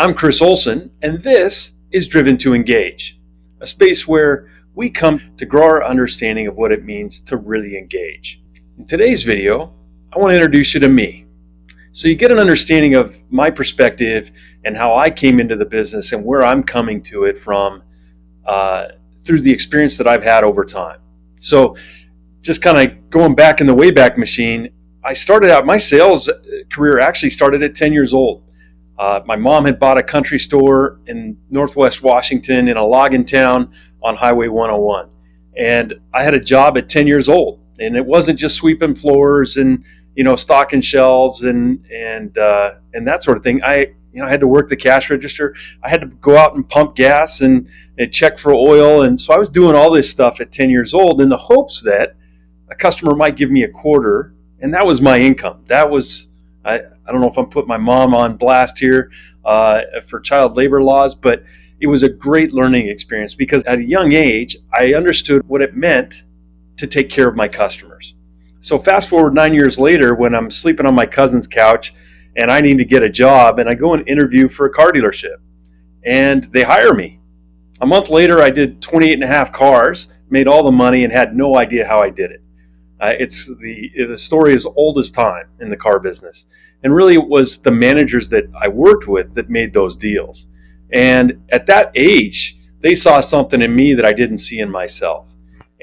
I'm Chris Olson, and this is Driven to Engage, a space where we come to grow our understanding of what it means to really engage. In today's video, I want to introduce you to me, so you get an understanding of my perspective and how I came into the business and where I'm coming to it from through the experience that I've had over time. So just kind of going back in the Wayback Machine, I started out, my sales career actually started at 10 years old. My mom had bought a country store in Northwest Washington in a logging town on Highway 101. And I had a job at 10 years old. And it wasn't just sweeping floors and, stocking shelves and that sort of thing. I had to work the cash register. I had to go out and pump gas and check for oil. And so I was doing all this stuff at 10 years old in the hopes that a customer might give me a quarter. And that was my income. That was, I don't know if I'm putting my mom on blast here for child labor laws, but it was a great learning experience because at a young age, I understood what it meant to take care of my customers. So fast forward 9 years later, when I'm sleeping on my cousin's couch and I need to get a job and I go and interview for a car dealership and they hire me. A month later, I did 28 and a half cars, made all the money and had no idea how I did it. The story is old as time in the car business. And really it was the managers that I worked with that made those deals. And at that age, they saw something in me that I didn't see in myself.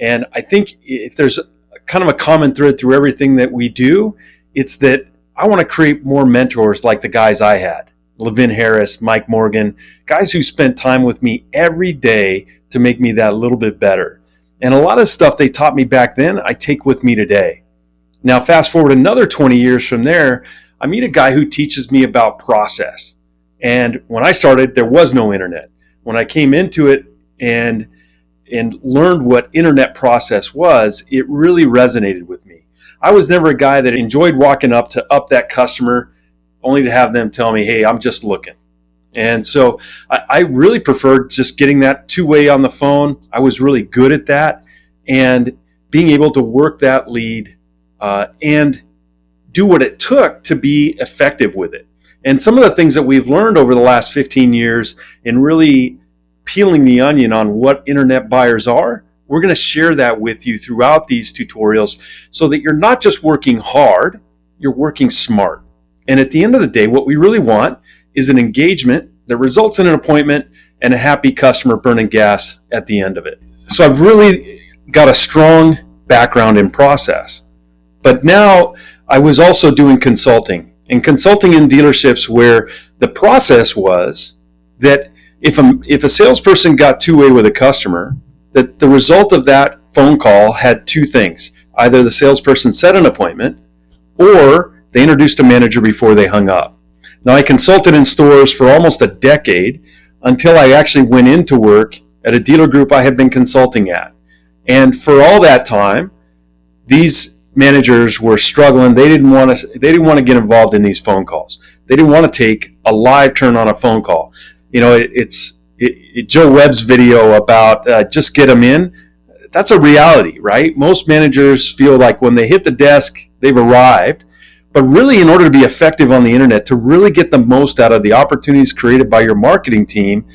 And I think if there's kind of a common thread through everything that we do, it's that I want to create more mentors like the guys I had. Levin Harris, Mike Morgan, guys who spent time with me every day to make me that little bit better. And a lot of stuff they taught me back then, I take with me today. Now, fast forward another 20 years from there, I meet a guy who teaches me about process. And when I started, there was no internet. When I came into it and learned what internet process was, it really resonated with me. I was never a guy that enjoyed walking up that customer only to have them tell me, hey, I'm just looking. And so I really preferred just getting that two-way on the phone. I was really good at that and being able to work that lead and do what it took to be effective with it. And some of the things that we've learned over the last 15 years in really peeling the onion on what internet buyers are, we're going to share that with you throughout these tutorials so that you're not just working hard, you're working smart. And at the end of the day, what we really want is an engagement that results in an appointment and a happy customer burning gas at the end of it. So I've really got a strong background in process. But now I was also doing consulting, and consulting in dealerships where the process was that if a salesperson got two-way with a customer, that the result of that phone call had two things. Either the salesperson set an appointment or they introduced a manager before they hung up. Now, I consulted in stores for almost a decade until I actually went into work at a dealer group I had been consulting at. And for all that time, these managers were struggling. They didn't want to get involved in these phone calls. They didn't want to take a live turn on a phone call. Joe Webb's video about just get them in. That's a reality, right? Most managers feel like when they hit the desk, they've arrived. But really, in order to be effective on the internet, to really get the most out of the opportunities created by your marketing team,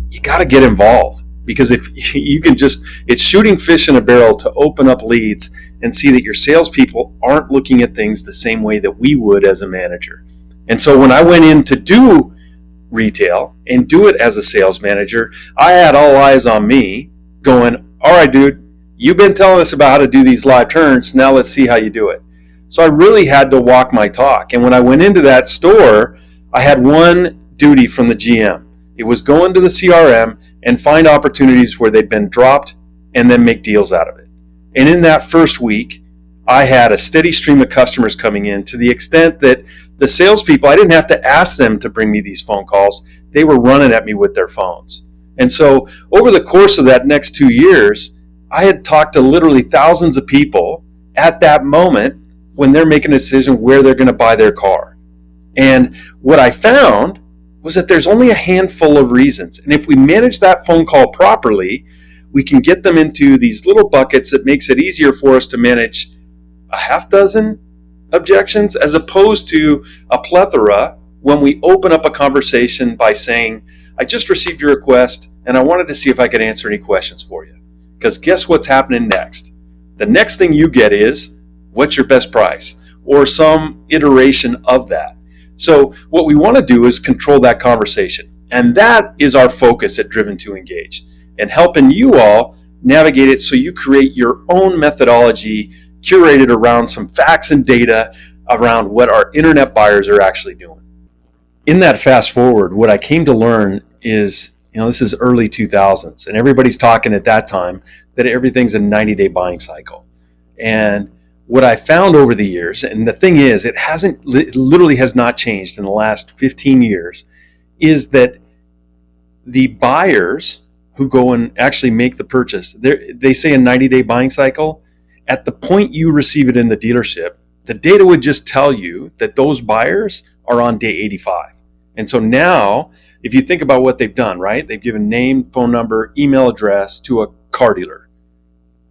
you got to get involved. Because if you can it's shooting fish in a barrel to open up leads and see that your salespeople aren't looking at things the same way that we would as a manager. And so when I went in to do retail and do it as a sales manager, I had all eyes on me going, all right, dude, you've been telling us about how to do these live turns. Now let's see how you do it. So I really had to walk my talk. And when I went into that store, I had one duty from the GM. It was go into the CRM and find opportunities where they'd been dropped and then make deals out of it. And in that first week, I had a steady stream of customers coming in to the extent that the salespeople, I didn't have to ask them to bring me these phone calls. They were running at me with their phones. And so over the course of that next 2 years, I had talked to literally thousands of people at that moment when they're making a decision where they're going to buy their car. And what I found was that there's only a handful of reasons. And if we manage that phone call properly, we can get them into these little buckets that makes it easier for us to manage a half dozen objections as opposed to a plethora when we open up a conversation by saying, I just received your request and I wanted to see if I could answer any questions for you. Because guess what's happening next? The next thing you get is, what's your best price? Or some iteration of that. So what we want to do is control that conversation. And that is our focus at Driven to Engage, and helping you all navigate it so you create your own methodology curated around some facts and data around what our internet buyers are actually doing. In that fast forward, what I came to learn is, this is early 2000s, and everybody's talking at that time that everything's a 90-day buying cycle. And what I found over the years, and the thing is, it literally has not changed in the last 15 years, is that the buyers who go and actually make the purchase, they say a 90-day buying cycle. At the point you receive it in the dealership, the data would just tell you that those buyers are on day 85. And so now, if you think about what they've done, right? They've given name, phone number, email address to a car dealer.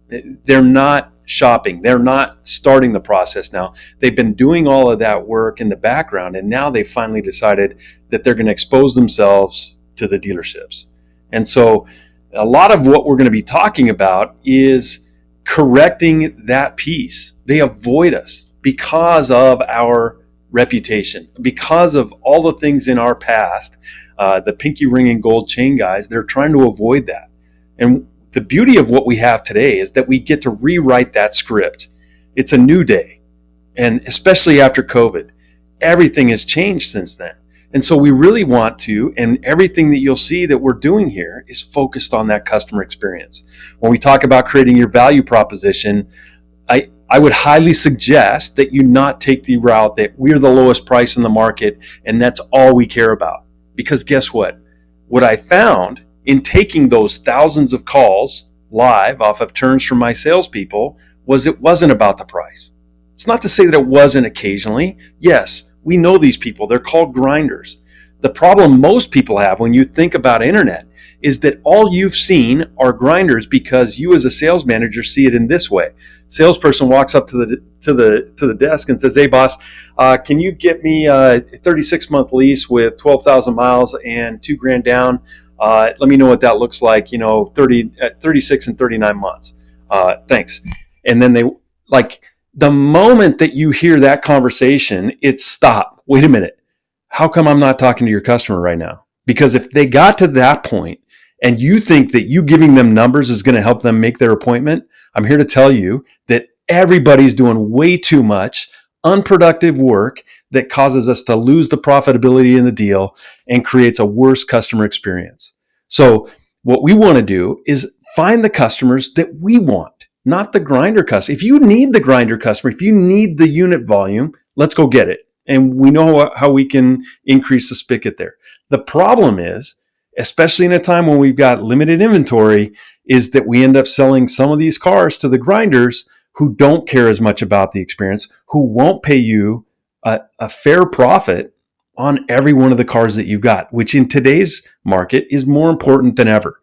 They're not shopping. They're not starting the process now. They've been doing all of that work in the background, and now they finally decided that they're going to expose themselves to the dealerships. And so a lot of what we're going to be talking about is correcting that piece. They avoid us because of our reputation, because of all the things in our past, the pinky ring and gold chain guys. They're trying to avoid that. And the beauty of what we have today is that we get to rewrite that script. It's a new day. And especially after COVID, everything has changed since then. And so we really want to, and everything that you'll see that we're doing here is focused on that customer experience. When we talk about creating your value proposition, I would highly suggest that you not take the route that we're the lowest price in the market and that's all we care about. Because guess what? What I found in taking those thousands of calls live off of turns from my salespeople was it wasn't about the price. It's not to say that it wasn't occasionally. Yes, we know these people. They're called grinders. The problem most people have when you think about internet is that all you've seen are grinders because you as a sales manager see it in this way. Salesperson walks up to the desk and says, "Hey boss, can you get me a 36-month lease with 12,000 miles and $2,000 down? Let me know what that looks like, 36 and 39 months. Thanks." And then the moment that you hear that conversation, it's stop. Wait a minute. How come I'm not talking to your customer right now? Because if they got to that point and you think that you giving them numbers is going to help them make their appointment, I'm here to tell you that everybody's doing way too much unproductive work that causes us to lose the profitability in the deal and creates a worse customer experience. So what we want to do is find the customers that we want, not the grinder customer. If you need the grinder customer, if you need the unit volume, let's go get it. And we know how we can increase the spigot there. The problem is, especially in a time when we've got limited inventory, is that we end up selling some of these cars to the grinders who don't care as much about the experience, who won't pay you a fair profit on every one of the cars that you've got, which in today's market is more important than ever.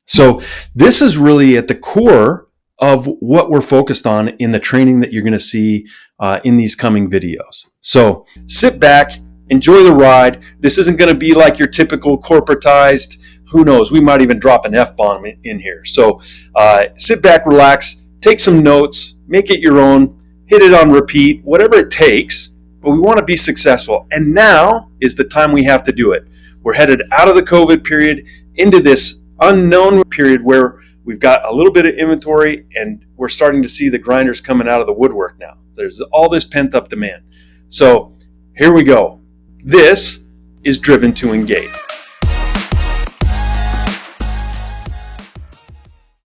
So this is really at the core of what we're focused on in the training that you're going to see in these coming videos. So sit back, enjoy the ride. This isn't going to be like your typical corporatized, who knows, we might even drop an F-bomb in here. So sit back, relax, take some notes, make it your own, hit it on repeat, whatever it takes, but we want to be successful. And now is the time we have to do it. We're headed out of the COVID period into this unknown period where we've got a little bit of inventory and we're starting to see the grinders coming out of the woodwork now. There's all this pent up demand. So here we go. This is Driven to Engage.